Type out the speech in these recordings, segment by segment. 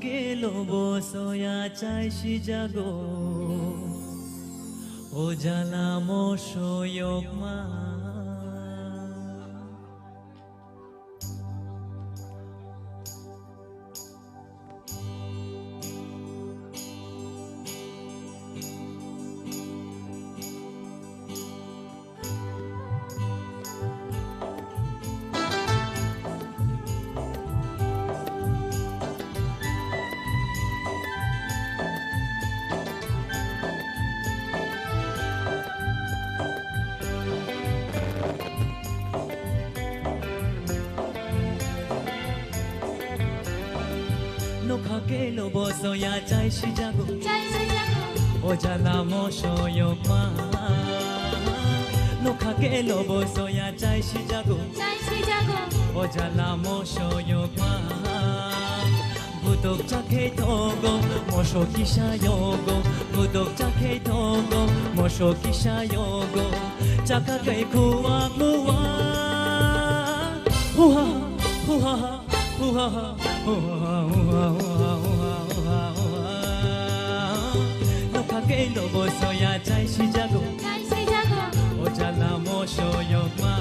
lobo soya chai shi jago o jala mo shoyok ma Nokake lobo soya chai shi jago o jala mo shoyok ma Nokake lobo soya chai shi jago o jala mo shoyok ma Budok chake togo mosho kisha yogo Budok chake togo mosho kisha yogo Chaka kai kuwa kuwa Huha huha huha huha Nokake lobo soya chai shi jago o jala mo shoyok ma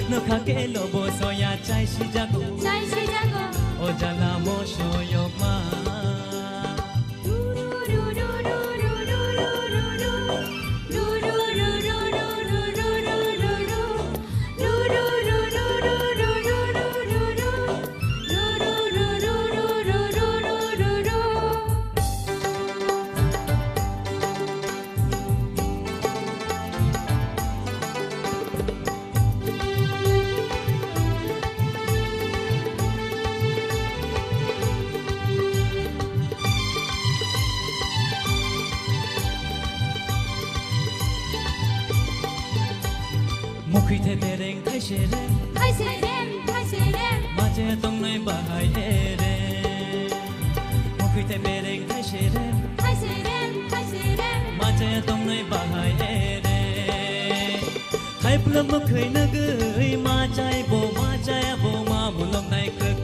Nokake lobo soya chai shi jago o jala mo shoyok ma Mukhite tereng thai sherem Maje tong nai bahai ere Mukhite tereng thai sherem Maje tong nai bahai ere Thai pulam mukhui nagai ma chai bo ma bulom nai kak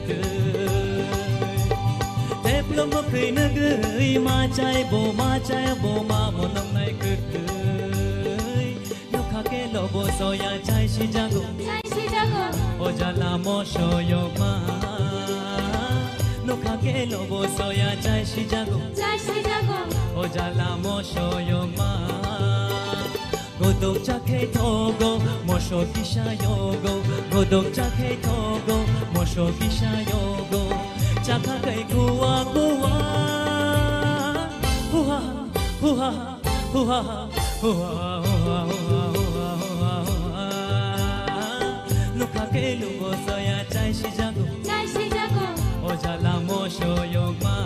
Thai pulam mukhui nagai ma chai bo ma bulom nai kak Nokake lobo soya chai shi jago o jala mo shoyok ma Nokake lobo soya chai shi jago o jala mo shoyok ma Godok chake togo mosho kisha yogo Godok chake togo mosho kisha yogo Chaka kai kuwa kuwa Huha huha huha huha Nokake lobo soya chai shi jago o jala mo shoyok ma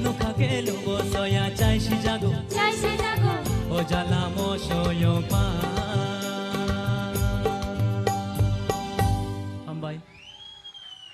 Nokake lobo soya chai shi jago o jala mo shoyok ma